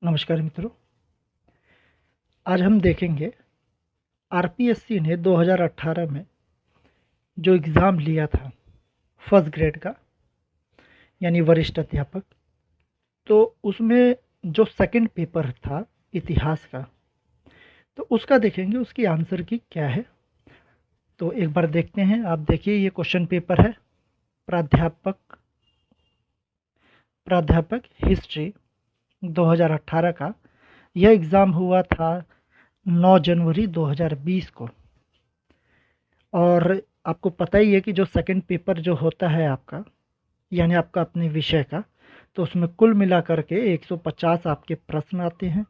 नमस्कार मित्रों, आज हम देखेंगे आरपीएससी ने 2018 में जो एग्ज़ाम लिया था फर्स्ट ग्रेड का यानी वरिष्ठ अध्यापक, तो उसमें जो सेकंड पेपर था इतिहास का, तो उसका देखेंगे उसकी आंसर की क्या है। तो एक बार देखते हैं। आप देखिए, ये क्वेश्चन पेपर है प्राध्यापक प्राध्यापक हिस्ट्री 2018 का। यह एग्ज़ाम हुआ था 9 जनवरी 2020 को। और आपको पता ही है कि जो सेकंड पेपर जो होता है आपका, यानी आपका अपने विषय का, तो उसमें कुल मिलाकर के 150 आपके प्रश्न आते हैं।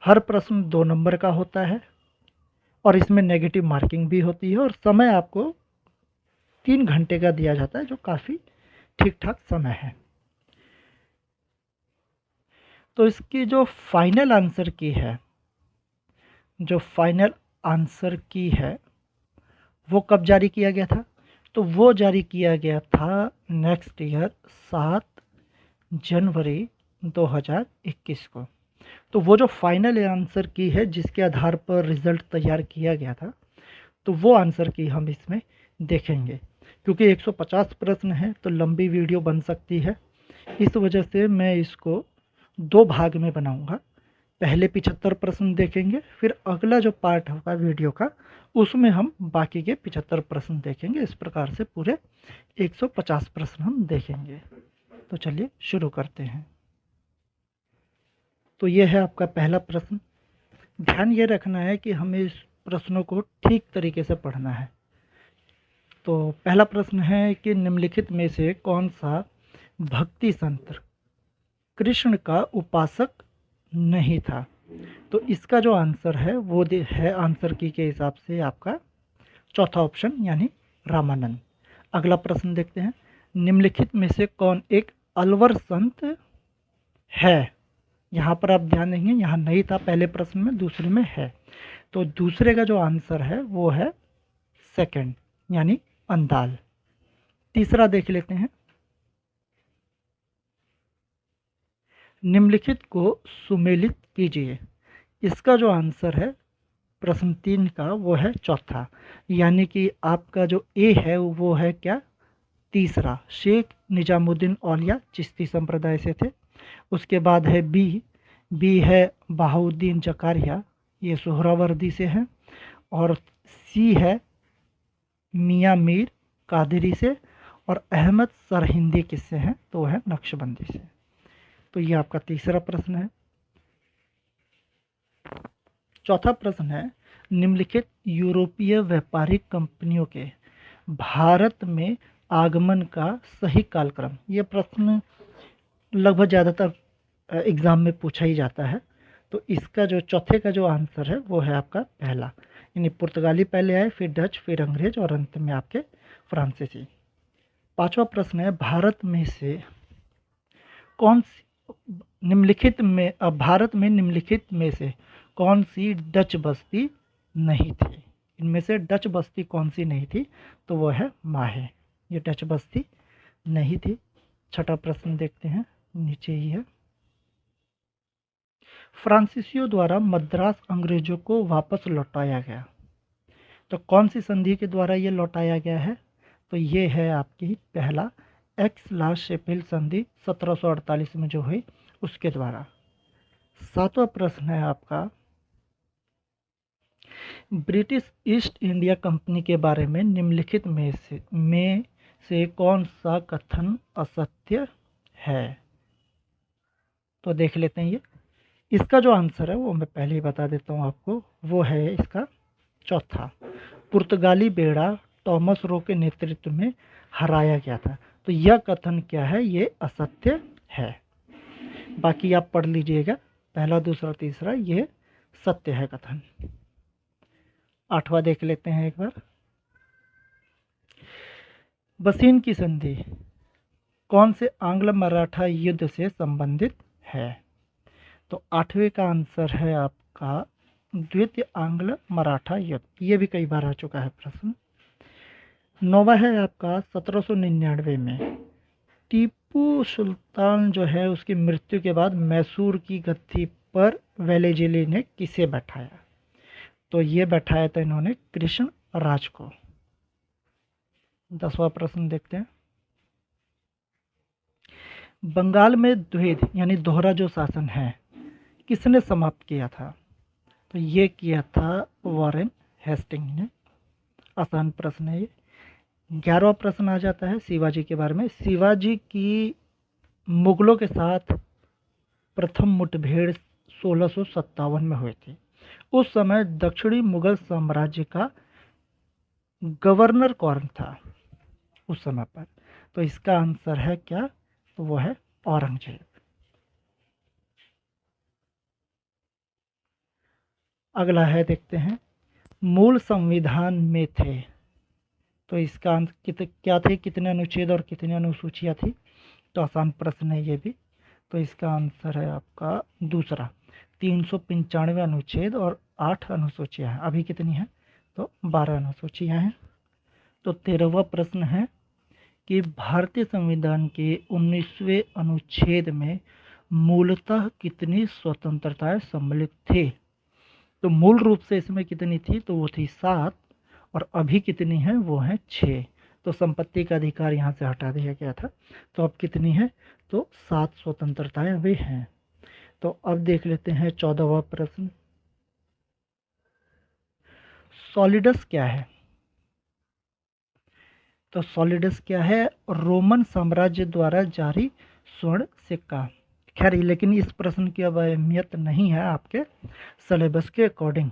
हर प्रश्न 2 नंबर का होता है और इसमें नेगेटिव मार्किंग भी होती है और समय आपको 3 घंटे का दिया जाता है, जो काफ़ी ठीक-ठाक समय है। तो इसकी जो फाइनल आंसर की है वो कब जारी किया गया था? तो वो जारी किया गया था नेक्स्ट ईयर 7 जनवरी 2021 को। तो वो जो फाइनल आंसर की है जिसके आधार पर रिज़ल्ट तैयार किया गया था, तो वो आंसर की हम इसमें देखेंगे। क्योंकि 150 प्रश्न हैं तो लंबी वीडियो बन सकती है, इस वजह से मैं इसको 2 भाग में बनाऊंगा। पहले 75 प्रश्न देखेंगे, फिर अगला जो पार्ट होगा वीडियो का उसमें हम बाकी के 75 प्रश्न देखेंगे। इस प्रकार से पूरे 150 प्रश्न हम देखेंगे। तो चलिए शुरू करते हैं। तो ये है आपका पहला प्रश्न। ध्यान ये रखना है कि हमें इस प्रश्नों को ठीक तरीके से पढ़ना है। तो पहला प्रश्न है कि निम्नलिखित में से कौन सा भक्ति संत कृष्ण का उपासक नहीं था? तो इसका जो आंसर है वो है आंसर की के हिसाब से आपका चौथा ऑप्शन यानी रामानंद। अगला प्रश्न देखते हैं। निम्नलिखित में से कौन एक अलवर संत है? यहाँ पर आप ध्यान देंगे, यहाँ नहीं था पहले प्रश्न में, दूसरे में है। तो दूसरे का जो आंसर है वो है सेकंड यानी अंदाल। तीसरा देख लेते हैं। निम्नलिखित को सुमेलित कीजिए। इसका जो आंसर है प्रश्न 3 का वो है चौथा, यानी कि आपका जो ए है वो है क्या? तीसरा, शेख निजामुद्दीन औलिया चिश्ती संप्रदाय से थे। उसके बाद है बी है बहाउद्दीन जकारिया, ये सोहरावर्दी से है। और सी है मियाँ मीर कादरी से। और अहमद सरहिंदी किससे हैं? तो है नक्शबंदी से। तो ये आपका तीसरा प्रश्न है। चौथा प्रश्न है, निम्नलिखित यूरोपीय व्यापारिक कंपनियों के भारत में आगमन का सही कालक्रम। ये प्रश्न लगभग ज़्यादातर एग्ज़ाम में पूछा ही जाता है। तो इसका जो चौथे का जो आंसर है वो है आपका पहला, यानी पुर्तगाली पहले आए, फिर डच, फिर अंग्रेज और अंत में आपके फ्रांसीसी। पांचवा प्रश्न है, भारत में निम्नलिखित में से कौन सी डच बस्ती नहीं थी? इनमें से डच बस्ती कौन सी नहीं थी? तो वो है माहे, ये डच बस्ती नहीं थी। छठा प्रश्न देखते हैं, नीचे ही है। फ्रांसीसियों द्वारा मद्रास अंग्रेजों को वापस लौटाया गया, तो कौन सी संधि के द्वारा ये लौटाया गया है? तो ये है आपकी पहला एक्स ला शेफील्ड संधि 1748 में जो हुई उसके द्वारा। सातवां प्रश्न है आपका, ब्रिटिश ईस्ट इंडिया कंपनी के बारे में निम्नलिखित में से कौन सा कथन असत्य है? तो देख लेते हैं। ये इसका जो आंसर है वो मैं पहले ही बता देता हूँ आपको, वो है इसका चौथा, पुर्तगाली बेड़ा टॉमस रो के नेतृत्व में हराया गया था। तो यह कथन क्या है? ये असत्य है। बाकी आप पढ़ लीजिएगा, पहला, दूसरा, तीसरा ये सत्य है कथन। आठवां देख लेते हैं एक बार। बसीन की संधि कौन से आंग्ल मराठा युद्ध से संबंधित है? तो आठवें का आंसर है आपका द्वितीय आंग्ल मराठा युद्ध। ये भी कई बार आ चुका है प्रश्न। नौवा है आपका 1799 में टीपू सुल्तान जो है उसकी मृत्यु के बाद मैसूर की गद्दी पर वेलेजिली ने किसे बैठाया? तो ये बैठाया था इन्होंने कृष्ण राज को। 10वां प्रश्न देखते हैं। बंगाल में द्वैध यानी दोहरा जो शासन है किसने समाप्त किया था? तो ये किया था वॉरेन हेस्टिंग ने। आसान प्रश्न है ये। 11वां प्रश्न आ जाता है शिवाजी के बारे में। शिवाजी की मुगलों के साथ प्रथम मुठभेड़ 1657 में हुई थी। उस समय दक्षिणी मुगल साम्राज्य का गवर्नर कौन था उस समय पर? तो इसका आंसर है क्या? तो वो है औरंगजेब। अगला है देखते हैं। मूल संविधान में थे, तो इसका क्या थे? कितने अनुच्छेद और कितनी अनुसूचियां थी? तो आसान प्रश्न है ये भी। तो इसका आंसर है आपका दूसरा, 395 अनुच्छेद और 8 अनुसूचियां हैं। अभी कितनी हैं? तो 12 अनुसूचियां हैं। तो 13वां प्रश्न है कि भारतीय संविधान के 19वें अनुच्छेद में मूलतः कितनी स्वतंत्रताएं सम्मिलित थी? तो मूल रूप से इसमें कितनी थी? तो वो थी 7, और अभी कितनी है? वो है 6। तो संपत्ति का अधिकार यहाँ से हटा दिया गया था, तो अब कितनी है? तो 7 स्वतंत्रताएं अभी हैं। तो अब देख लेते हैं 14वां प्रश्न। सॉलिडस क्या है? तो सॉलिडस क्या है? रोमन साम्राज्य द्वारा जारी स्वर्ण सिक्का। खैर लेकिन इस प्रश्न की अब अहमियत नहीं है आपके सिलेबस के अकॉर्डिंग।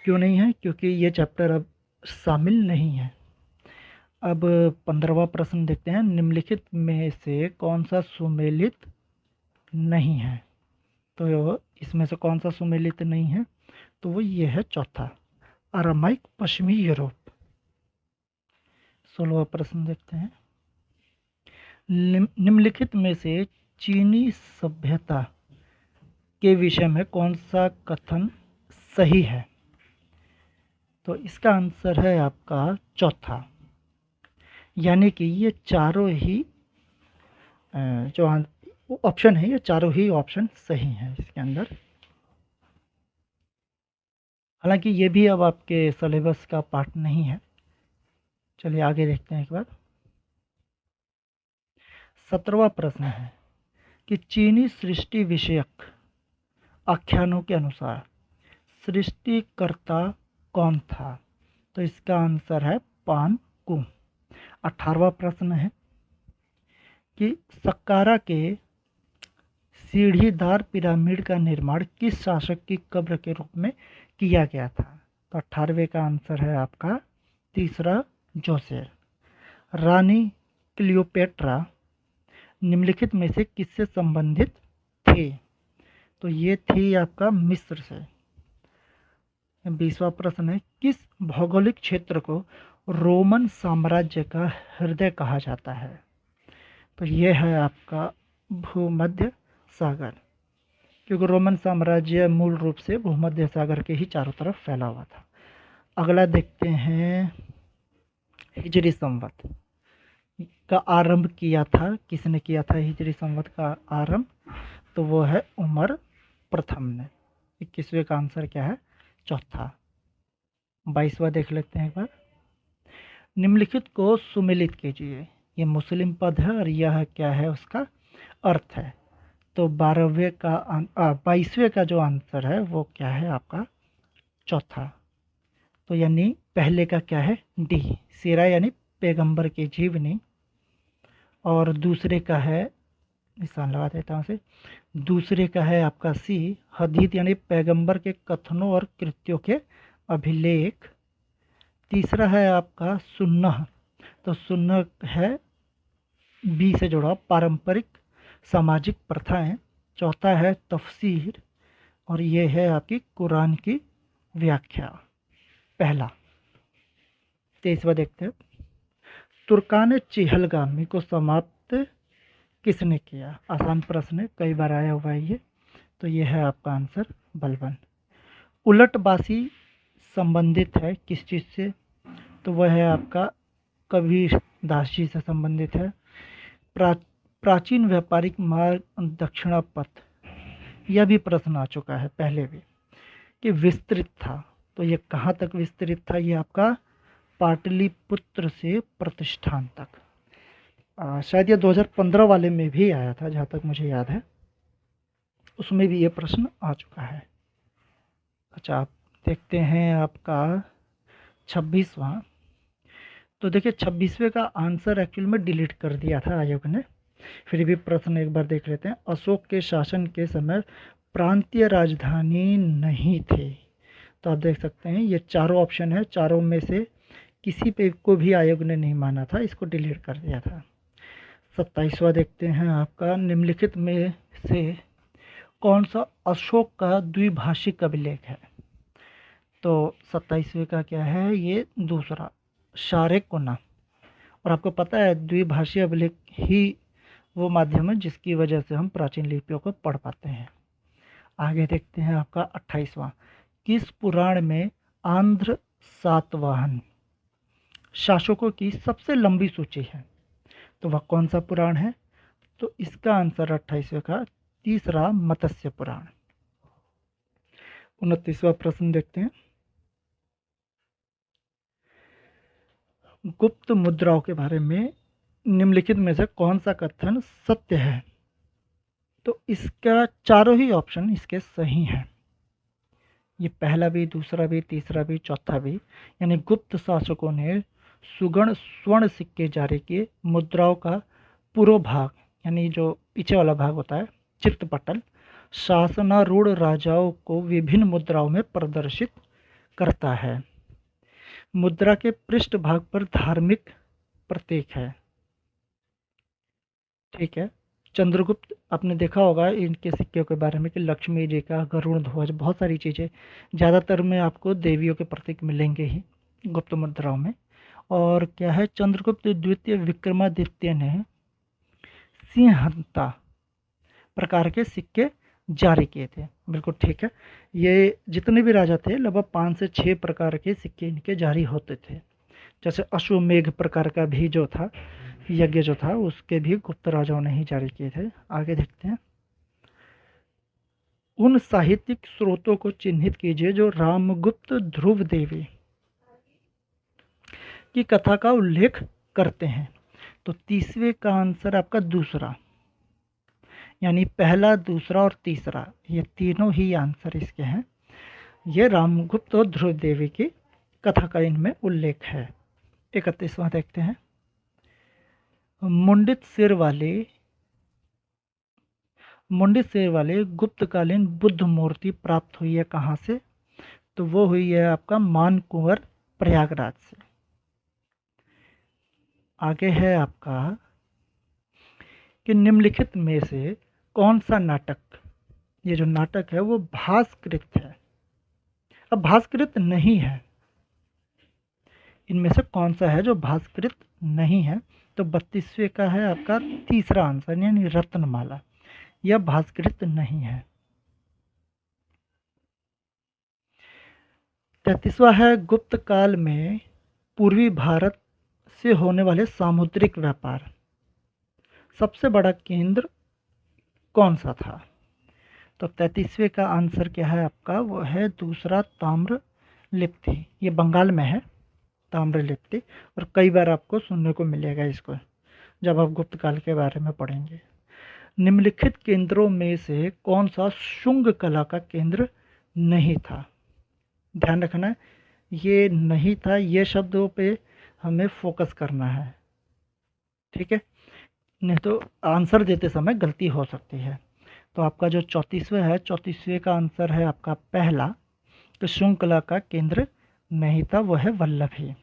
क्यों नहीं है? क्योंकि ये चैप्टर अब शामिल नहीं है। अब 15वां प्रश्न देखते हैं। निम्नलिखित में से कौन सा सुमेलित नहीं है? तो इसमें से कौन सा सुमेलित नहीं है? तो वो ये है चौथा, अरामाइक पश्चिमी यूरोप। 16वां प्रश्न देखते हैं। निम्नलिखित में से चीनी सभ्यता के विषय में कौन सा कथन सही है? तो इसका आंसर है आपका चौथा, यानी कि ये चारों ही जो ऑप्शन है, ये चारों ही ऑप्शन सही हैं इसके अंदर। हालांकि ये भी अब आपके सिलेबस का पार्ट नहीं है। चलिए आगे देखते हैं एक बार। 17वां प्रश्न है कि चीनी सृष्टि विषयक आख्यानों के अनुसार सृष्टिकर्ता कौन था? तो इसका आंसर है पान कु। 18वां प्रश्न है कि सक्कारा के सीढ़ीदार पिरामिड का निर्माण किस शासक की कब्र के रूप में किया गया था? तो 18वें का आंसर है आपका तीसरा, जोसेर। रानी क्लियोपेट्रा निम्नलिखित में से किससे संबंधित थी? तो ये थी आपका मिस्र से। 20वां प्रश्न है किस भौगोलिक क्षेत्र को रोमन साम्राज्य का हृदय कहा जाता है? तो ये है आपका भूमध्य सागर, क्योंकि रोमन साम्राज्य मूल रूप से भूमध्य सागर के ही चारों तरफ फैला हुआ था। अगला देखते हैं, हिजरी संवत का आरंभ किया था, किसने किया था हिजरी संवत का आरंभ? तो वो है उमर प्रथम ने। 21वें का आंसर क्या है? चौथा। 22वां देख लेते हैं एक बार। निम्नलिखित को सुमेलित कीजिए। ये मुस्लिम पद है और यह क्या है? उसका अर्थ है। तो 22वें का जो आंसर है वो क्या है आपका? चौथा। तो यानी पहले का क्या है? डी, सीरा यानी पैगंबर की जीवनी। और दूसरे का है, निशान लगा देता हूँ से, दूसरे का है आपका सी, हदीत यानी पैगंबर के कथनों और कृत्यों के अभिलेख। तीसरा है आपका सुन्नह, तो सुन्नह है बी से जुड़ा पारंपरिक सामाजिक प्रथाएं। चौथा है तफसीर, और ये है आपकी कुरान की व्याख्या, पहला। 23वां देखते हैं। तुर्कान चिहलगामी को समाप्त किसने किया? आसान प्रश्न है, कई बार आया हुआ है ये। तो ये है आपका आंसर बलबन। उलटबासी संबंधित है किस चीज़ से? तो वह है आपका कबीर दास जी से संबंधित है। प्राचीन व्यापारिक मार्ग दक्षिणा पथ, यह भी प्रश्न आ चुका है पहले भी कि विस्तृत था, तो ये कहाँ तक विस्तृत था? ये आपका पाटलिपुत्र से प्रतिष्ठान तक। शायद ये 2015 वाले में भी आया था, जहाँ तक मुझे याद है, उसमें भी ये प्रश्न आ चुका है। अच्छा, आप देखते हैं आपका 26वां। तो देखिए 26वें का आंसर एक्चुअल में डिलीट कर दिया था आयोग ने, फिर भी प्रश्न एक बार देख लेते हैं। अशोक के शासन के समय प्रांतीय राजधानी नहीं थे। तो आप देख सकते हैं ये चारों ऑप्शन है, चारों में से किसी पे को भी आयोग ने नहीं माना था, इसको डिलीट कर दिया था। 27वां देखते हैं आपका, निम्नलिखित में से कौन सा अशोक का द्विभाषिक अभिलेख है? तो 27वें का क्या है? ये दूसरा शारेकुना। और आपको पता है द्विभाषी अभिलेख ही वो माध्यम है जिसकी वजह से हम प्राचीन लिपियों को पढ़ पाते हैं। आगे देखते हैं आपका 28वां, किस पुराण में आंध्र सातवाहन शासकों की सबसे लंबी सूची है? तो वह कौन सा पुराण है? तो इसका आंसर 28वें का तीसरा मत्स्य पुराण। 29वां प्रश्न देखते हैं, गुप्त मुद्राओं के बारे में निम्नलिखित में से कौन सा कथन सत्य है? तो इसका चारों ही ऑप्शन इसके सही हैं। ये पहला भी, दूसरा भी, तीसरा भी, चौथा भी, यानी गुप्त शासकों ने सुगण स्वर्ण सिक्के जारी किए। मुद्राओं का पूर्व भाग, यानी जो पीछे वाला भाग होता है, चित्रपटल, शासनारूढ़ राजाओं को विभिन्न मुद्राओं में प्रदर्शित करता है। मुद्रा के पृष्ठ भाग पर धार्मिक प्रतीक है। ठीक है, चंद्रगुप्त आपने देखा होगा इनके सिक्के के बारे में कि लक्ष्मी जी का, गरुड़ ध्वज, बहुत सारी चीज़ें, ज़्यादातर में आपको देवियों के प्रतीक मिलेंगे ही गुप्त मुद्राओं में। और क्या है, चंद्रगुप्त द्वितीय विक्रमादित्य ने सिंहंता प्रकार के सिक्के जारी किए थे। बिल्कुल ठीक है, ये जितने भी राजा थे लगभग 5 से 6 प्रकार के सिक्के इनके जारी होते थे। जैसे अश्वमेघ प्रकार का भी जो था यज्ञ जो था, उसके भी गुप्त राजाओं ने ही जारी किए थे। आगे देखते हैं, उन साहित्यिक स्रोतों को चिन्हित कीजिए जो रामगुप्त ध्रुव देवी की कथा का उल्लेख करते हैं। तो 30वें का आंसर आपका दूसरा, यानी पहला, दूसरा और तीसरा, ये तीनों ही आंसर इसके हैं। ये रामगुप्त और ध्रुव देवी की कथा का इनमें उल्लेख है। 31वां देखते हैं, मुंडित सिर वाले गुप्तकालीन बुद्ध मूर्ति प्राप्त हुई है कहाँ से? तो वो हुई है आपका मानकुंवर, प्रयागराज से। आगे है आपका कि निम्नलिखित में से कौन सा नाटक, ये जो नाटक है वो भास्कृत है? अब भास्कृत नहीं है, इनमें से कौन सा है जो भास्कृत नहीं है? तो 32वें का है आपका तीसरा आंसर, यानी रत्नमाला, यह भास्कृत नहीं है। 33वां है, गुप्त काल में पूर्वी भारत से होने वाले सामुद्रिक व्यापार सबसे बड़ा केंद्र कौन सा था? तो 33वें का आंसर क्या है आपका? वो है दूसरा, ताम्र लिप्ति। ये बंगाल में है ताम्र लिप्ति, और कई बार आपको सुनने को मिलेगा इसको जब आप गुप्त काल के बारे में पढ़ेंगे। निम्नलिखित केंद्रों में से कौन सा शुंग कला का केंद्र नहीं था? ध्यान रखना, ये नहीं था, ये शब्दों पे हमें फोकस करना है, ठीक है, नहीं तो आंसर देते समय गलती हो सकती है। तो आपका जो 34वां है, 34वें का आंसर है आपका पहला, तो शुंग कला का केंद्र नहीं था, वो है वल्लभी।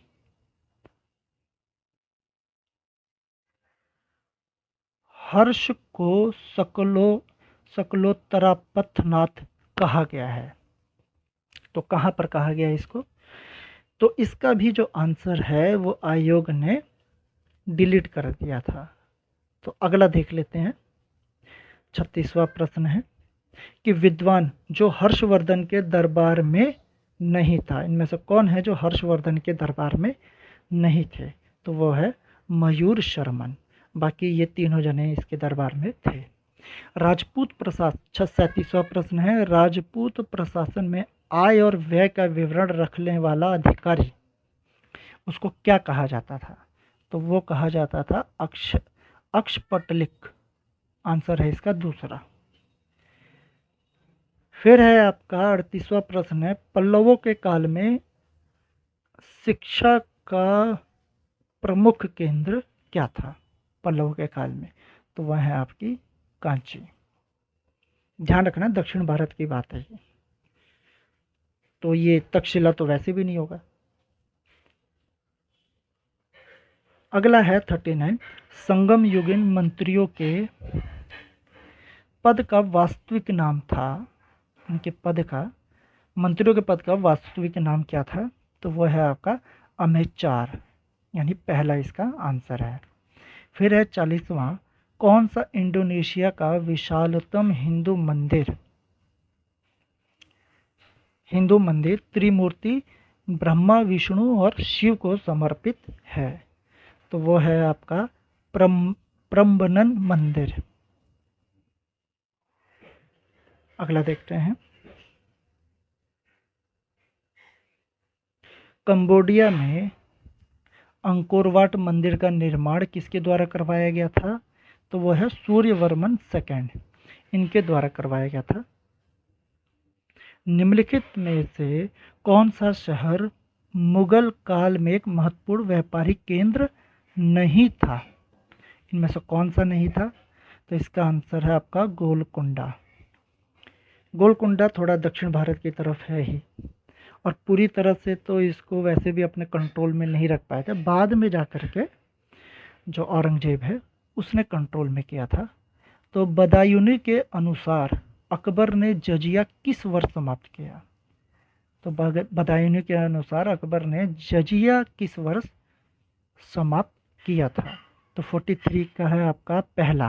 हर्ष को सकलोत्तरापथनाथ कहा गया है, तो कहाँ पर कहा गया इसको? तो इसका भी जो आंसर है वो आयोग ने डिलीट कर दिया था। तो अगला देख लेते हैं, 36वां प्रश्न है कि विद्वान जो हर्षवर्धन के दरबार में नहीं था, इनमें से कौन है जो हर्षवर्धन के दरबार में नहीं थे? तो वो है मयूर शर्मन। बाकी ये तीनों जने इसके दरबार में थे। राजपूत प्रशासन, 37वां प्रश्न है, राजपूत प्रशासन में आय और व्यय का विवरण रखने वाला अधिकारी उसको क्या कहा जाता था? तो वो कहा जाता था अक्षपटलिक। आंसर है इसका दूसरा। फिर है आपका 38वां प्रश्न है, पल्लवों के काल में शिक्षा का प्रमुख केंद्र क्या था? पल्लवों के काल में तो वह है आपकी कांची। ध्यान रखना दक्षिण भारत की बात है ये, तो ये तक्षशिला तो वैसे भी नहीं होगा। अगला है 39, संगम युगीन मंत्रियों के पद का वास्तविक नाम था, उनके पद का, मंत्रियों के पद का वास्तविक नाम क्या था? तो वह है आपका अमेचार, यानी पहला इसका आंसर है। फिर है 40वां, कौन सा इंडोनेशिया का विशालतम हिंदू मंदिर त्रिमूर्ति ब्रह्मा विष्णु और शिव को समर्पित है? तो वो है आपका प्रम्बनन मंदिर। अगला देखते हैं, कंबोडिया में अंकोरवाट मंदिर का निर्माण किसके द्वारा करवाया गया था? तो वह है सूर्यवर्मन सेकंड, इनके द्वारा करवाया गया था। निम्नलिखित में से कौन सा शहर मुगल काल में एक महत्वपूर्ण व्यापारिक केंद्र नहीं था? इनमें से कौन सा नहीं था? तो इसका आंसर है आपका गोलकुंडा। गोलकुंडा थोड़ा दक्षिण भारत की तरफ है ही, और पूरी तरह से तो इसको वैसे भी अपने कंट्रोल में नहीं रख पाए थे। बाद में जाकर के जो औरंगजेब है उसने कंट्रोल में किया था। तो बदायूनी के अनुसार अकबर ने जजिया किस वर्ष समाप्त किया? तो बदायूनी के अनुसार अकबर ने जजिया किस वर्ष समाप्त किया था? तो 43 का है आपका पहला,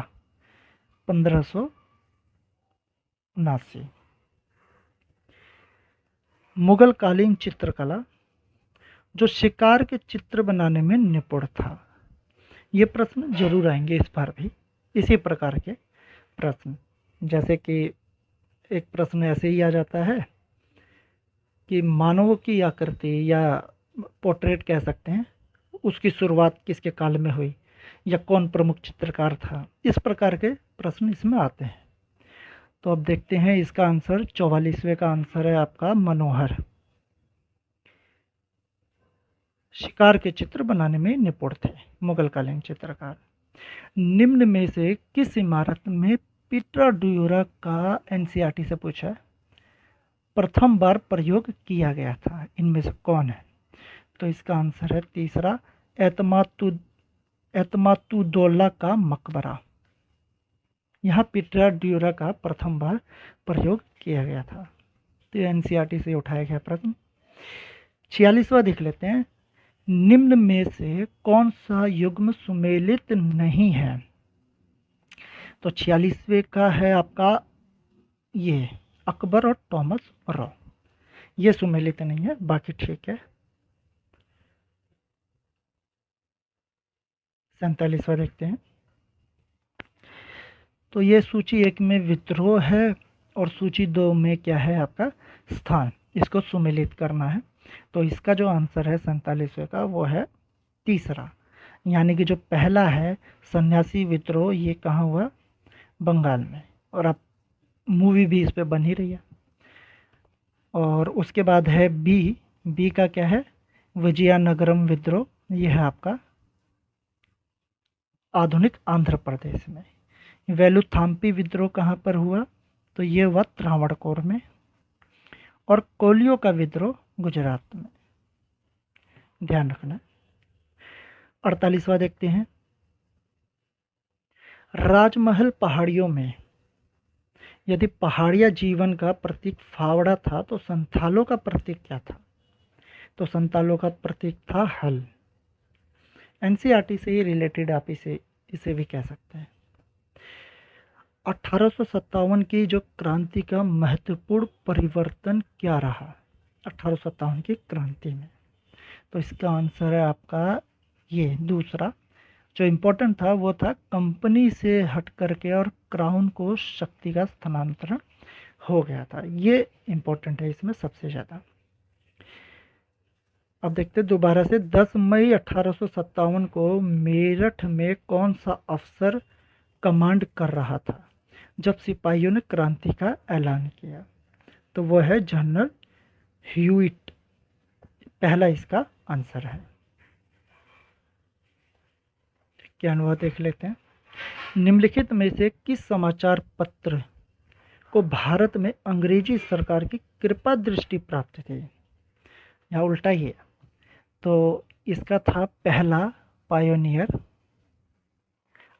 1579। मुगल कालीन चित्रकला जो शिकार के चित्र बनाने में निपुण था। ये प्रश्न जरूर आएंगे इस बार भी, इसी प्रकार के प्रश्न। जैसे कि एक प्रश्न ऐसे ही आ जाता है कि मानव की आकृति या पोर्ट्रेट कह सकते हैं, उसकी शुरुआत किसके काल में हुई, या कौन प्रमुख चित्रकार था। इस प्रकार के प्रश्न इसमें आते हैं। तो अब देखते हैं इसका आंसर। 44वें का आंसर है आपका मनोहर। शिकार के चित्र बनाने में निपुण थे मुगलकालीन चित्रकार। निम्न में से किस इमारत में पीटर ड्यूरा का एनसीईआरटी से पूछा है प्रथम बार प्रयोग किया गया था? इनमें से कौन है? तो इसका आंसर है तीसरा, एतमातुद्दौला का मकबरा। यहाँ पीटर ड्यूरा का प्रथम बार प्रयोग किया गया था। तो एनसीईआरटी से उठाया गया प्रश्न। 46वां देख लेते हैं, निम्न में से कौन सा युग्म सुमेलित नहीं है? तो 46वें का है आपका ये अकबर और थॉमस रॉ, ये सुमेलित नहीं है, बाकी ठीक है। 47वां देखते हैं, तो ये सूची 1 में विद्रोह है और सूची 2 में क्या है आपका स्थान, इसको सुमेलित करना है। तो इसका जो आंसर है 47वें का वो है तीसरा, यानी कि जो पहला है सन्यासी विद्रोह, ये कहाँ हुआ? बंगाल में, और अब मूवी भी इस पे बन ही रही है। और उसके बाद है बी का क्या है? विजयनगरम विद्रोह, ये है आपका आधुनिक आंध्र प्रदेश में। वेलुथाम्पी विद्रोह कहाँ पर हुआ? तो ये हुआ त्रावणकोर में। और कोलियो का विद्रोह गुजरात में, ध्यान रखना। 48वां देखते हैं, राजमहल पहाड़ियों में यदि पहाड़िया जीवन का प्रतीक फावड़ा था तो संथालों का प्रतीक क्या था? तो संथालों का प्रतीक था हल। एनसीईआरटी से ही रिलेटेड आप इसे भी कह सकते हैं। 1857 की जो क्रांति का महत्वपूर्ण परिवर्तन क्या रहा 1857 की क्रांति में? तो इसका आंसर है आपका ये दूसरा, जो इम्पोर्टेंट था वो था कंपनी से हट करके और क्राउन को शक्ति का स्थानांतरण हो गया था। ये इम्पोर्टेंट है इसमें सबसे ज़्यादा। अब देखते हैं दोबारा से 10 मई 1857 को मेरठ में कौन सा अफसर कमांड कर रहा था जब सिपाहियों ने क्रांति का ऐलान किया? तो वो है जनरल ह्यूइट। पहला इसका आंसर है। क्या अनुवाद देख लेते हैं। निम्नलिखित में से किस समाचार पत्र को भारत में अंग्रेजी सरकार की कृपा दृष्टि प्राप्त थी? यहाँ उल्टा ही है। तो इसका था पहला पायोनियर।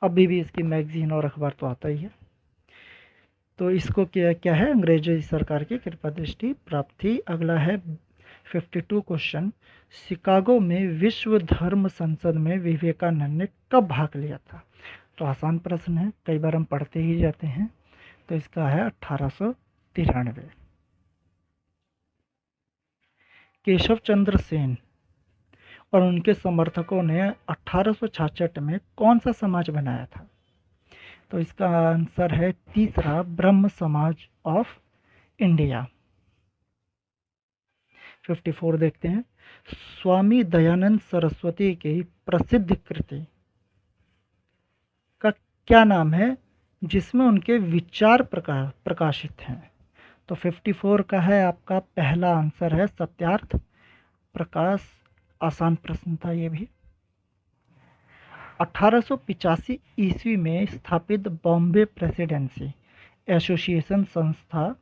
अभी भी इसकी मैगजीन और अखबार तो आता ही है। तो इसको क्या क्या है, अंग्रेजी सरकार की कृपा दृष्टि प्राप्त थी। अगला है 52 क्वेश्चन। शिकागो में विश्व धर्म संसद में विवेकानंद ने कब भाग लिया था? तो आसान प्रश्न है, कई बार हम पढ़ते ही जाते हैं। तो इसका है 1893। केशव चंद्र सेन और उनके समर्थकों ने 1866 में कौन सा समाज बनाया था? तो इसका आंसर है तीसरा, ब्रह्म समाज ऑफ इंडिया। 54 देखते हैं। स्वामी दयानंद सरस्वती की प्रसिद्ध कृति का क्या नाम है जिसमें उनके विचार प्रकाशित हैं? तो 54 का है आपका पहला आंसर है सत्यार्थ प्रकाश। आसान प्रश्न था ये भी। 1885 ईस्वी में स्थापित बॉम्बे प्रेसिडेंसी एसोसिएशन संस्था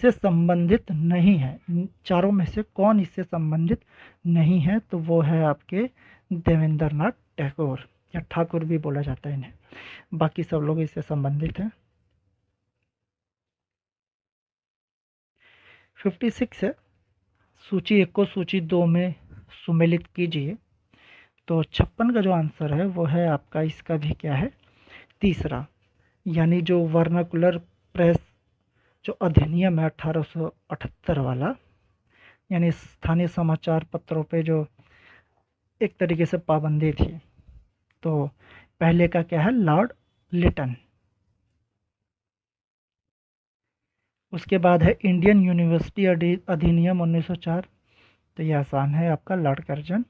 से संबंधित नहीं है। चारों में से कौन इससे संबंधित नहीं है? तो वो है आपके देवेंद्र नाथ टैगोर, या ठाकुर भी बोला जाता है इन्हें। बाकी सब लोग इससे संबंधित हैं। 56 है। सूची 1 को सूची 2 में सुमेलित कीजिए। तो 56 का जो आंसर है वो है आपका, इसका भी क्या है, तीसरा, यानी जो वर्नाकुलर प्रेस जो अधिनियम है 1878 वाला, यानी स्थानीय समाचार पत्रों पे जो एक तरीके से पाबंदी थी। तो पहले का क्या है, लॉर्ड लिटन। उसके बाद है इंडियन यूनिवर्सिटी अधिनियम 1904। तो ये आसान है आपका, लॉर्ड कर्जन।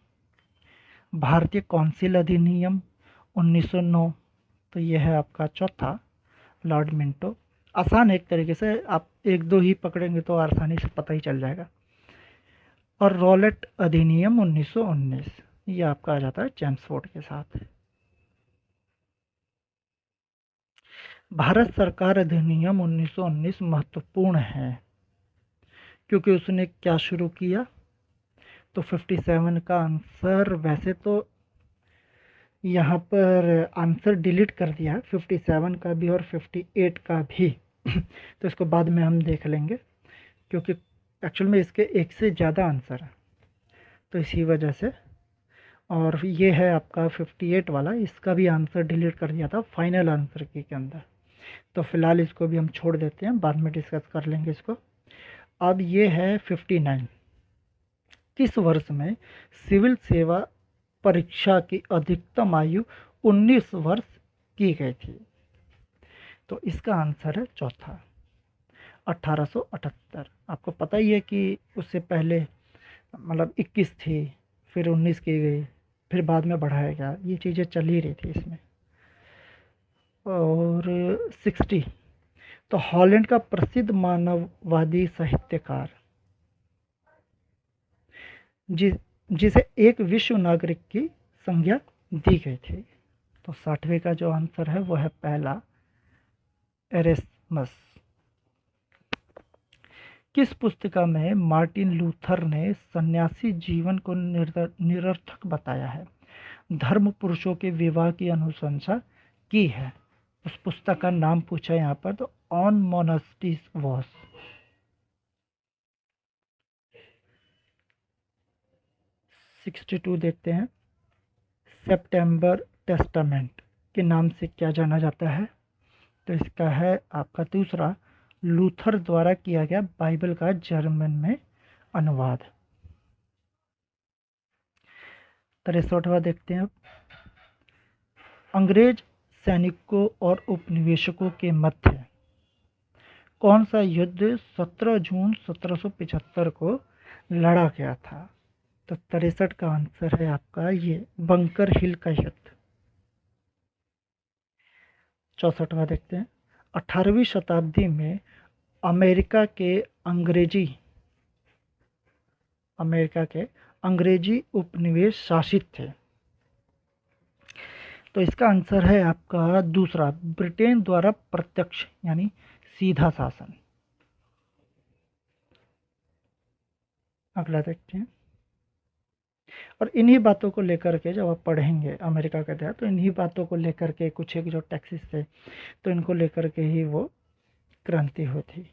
भारतीय काउंसिल अधिनियम 1909। तो ये है आपका चौथा, लॉर्ड मिंटो। आसान है एक तरीके से, आप एक दो ही पकड़ेंगे तो आसानी से पता ही चल जाएगा। और रॉलेट अधिनियम 1919, ये आपका आ जाता है चैम्सफोर्ड के साथ। भारत सरकार अधिनियम 1919 महत्वपूर्ण है क्योंकि उसने क्या शुरू किया? तो 57 का आंसर, वैसे तो यहाँ पर आंसर डिलीट कर दिया है 57 का भी और 58 का भी तो इसको बाद में हम देख लेंगे क्योंकि एक्चुअल में इसके एक से ज़्यादा आंसर है, तो इसी वजह से। और ये है आपका 58 वाला, इसका भी आंसर डिलीट कर दिया था फाइनल आंसर की के अंदर। तो फिलहाल इसको भी हम छोड़ देते हैं, बाद में डिस्कस कर लेंगे इसको। अब ये है 59। किस वर्ष में सिविल सेवा परीक्षा की अधिकतम आयु 19 वर्ष की गई थी? तो इसका आंसर है चौथा, 1878। आपको पता ही है कि उससे पहले मतलब 21 थी, फिर 19 की गई, फिर बाद में बढ़ाया गया, ये चीज़ें चल ही रही थी इसमें। और 60, तो हॉलैंड का प्रसिद्ध मानववादी साहित्यकार जिसे एक विश्व नागरिक की संज्ञा दी गई थी। तो 60वें का जो आंसर है वो है पहला, एरेस्मस। किस पुस्तिका में मार्टिन लूथर ने सन्यासी जीवन को निरर्थक बताया है? धर्म पुरुषों के विवाह की अनुशंसा की है। उस पुस्तक का नाम पूछा यहाँ पर, तो ऑन मोनास्टिस वॉस। 62 देखते हैं। सेप्टेम्बर टेस्टामेंट के नाम से क्या जाना जाता है? तो इसका है आपका दूसरा, लूथर द्वारा किया गया बाइबल का जर्मन में अनुवाद। 63वां देखते हैं। अंग्रेज सैनिकों और उपनिवेशकों के मध्य कौन सा युद्ध 17 जून 1775 को लड़ा गया था? तो 63 का आंसर है आपका ये बंकर हिल का युद्ध। 64वां देखते हैं। 18वीं शताब्दी में अमेरिका के अंग्रेजी उपनिवेश शासित थे। तो इसका आंसर है आपका दूसरा, ब्रिटेन द्वारा प्रत्यक्ष यानी सीधा शासन। अगला देखते हैं। और इन्हीं बातों को लेकर के जब आप पढ़ेंगे अमेरिका का इतिहास, तो इन्हीं बातों को लेकर के कुछ एक जो टैक्सेस थे, तो इनको लेकर के ही वो क्रांति हुई थी।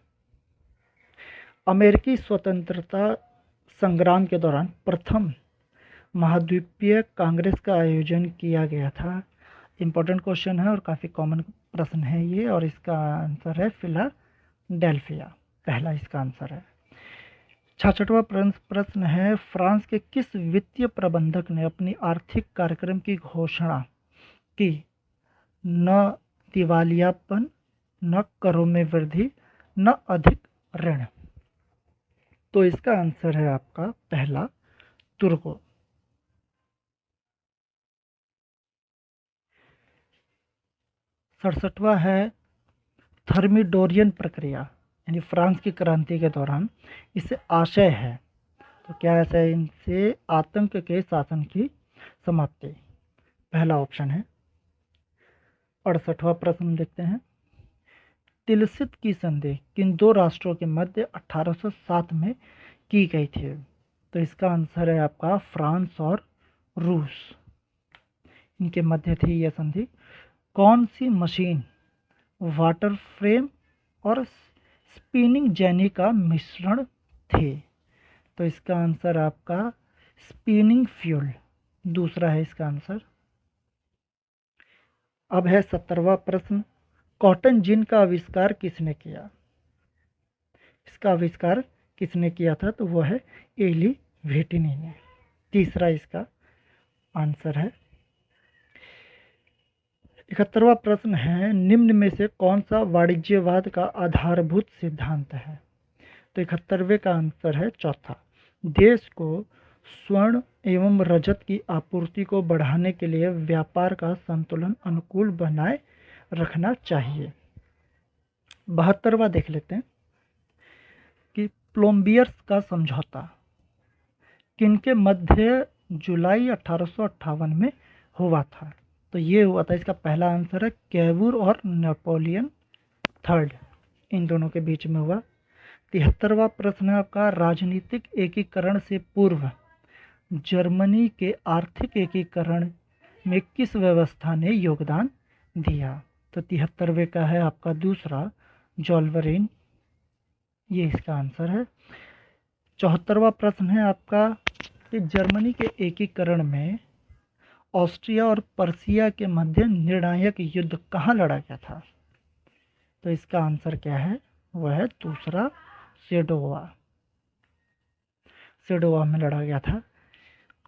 अमेरिकी स्वतंत्रता संग्राम के दौरान प्रथम महाद्वीपीय कांग्रेस का आयोजन किया गया था। इम्पोर्टेंट क्वेश्चन है और काफ़ी कॉमन प्रश्न है ये, और इसका आंसर है फिलाडेल्फिया, पहला इसका आंसर है। 66वां प्रश्न है, फ्रांस के किस वित्तीय प्रबंधक ने अपनी आर्थिक कार्यक्रम की घोषणा की? न दिवालियापन, न करों में वृद्धि, न अधिक ऋण। तो इसका आंसर है आपका पहला, तुर्गो। 67वां है, थर्मिडोरियन प्रक्रिया यानी फ्रांस की क्रांति के दौरान इससे आशय है, तो क्या ऐसा है? इनसे आतंक के शासन की समाप्ति, पहला ऑप्शन है। 68वां प्रश्न देखते हैं। तिलसित की संधि किन दो राष्ट्रों के मध्य 1807 में की गई थी? तो इसका आंसर है आपका फ्रांस और रूस, इनके मध्य थी यह संधि। कौन सी मशीन वाटर फ्रेम और स्पिनिंग जेनी का मिश्रण थे? तो इसका आंसर आपका स्पिनिंग फ्यूल, दूसरा है इसका आंसर। अब है 70वां प्रश्न, कॉटन जिन का आविष्कार किसने किया? इसका आविष्कार किसने किया था? तो वह है एली व्हिटनी ने, तीसरा इसका आंसर है। 71वां प्रश्न है, निम्न में से कौन सा वाणिज्यवाद का आधारभूत सिद्धांत है? तो 71वें का आंसर है चौथा, देश को स्वर्ण एवं रजत की आपूर्ति को बढ़ाने के लिए व्यापार का संतुलन अनुकूल बनाए रखना चाहिए। 72वां देख लेते हैं कि प्लोम्बियर्स का समझौता किनके मध्य जुलाई 1858 में हुआ था? तो ये हुआ था, इसका पहला आंसर है कैवूर और नेपोलियन थर्ड, इन दोनों के बीच में हुआ। 73वां प्रश्न है आपका, राजनीतिक एकीकरण से पूर्व जर्मनी के आर्थिक एकीकरण में किस व्यवस्था ने योगदान दिया? तो 73वें का है आपका दूसरा, जॉल्वरिन, ये इसका आंसर है। 74वां प्रश्न है आपका कि जर्मनी के एकीकरण में ऑस्ट्रिया और पर्सिया के मध्य निर्णायक युद्ध कहाँ लड़ा गया था? तो इसका आंसर क्या है? वह है दूसरा, सेडोवा में लड़ा गया था।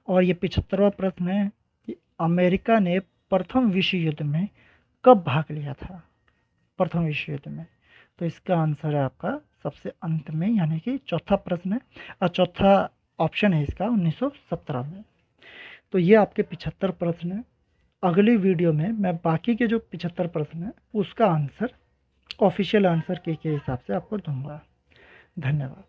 और ये 75वां प्रश्न है कि अमेरिका ने प्रथम विश्व युद्ध में कब भाग लिया था? प्रथम विश्व युद्ध में, तो इसका आंसर है आपका सबसे अंत में, यानी कि चौथा प्रश्न है और चौथा ऑप्शन है इसका 1917 में। तो ये आपके 75 प्रश्न हैं। अगली वीडियो में मैं बाकी के जो 75 प्रश्न हैं उसका आंसर ऑफिशियल आंसर के हिसाब से आपको दूंगा। धन्यवाद।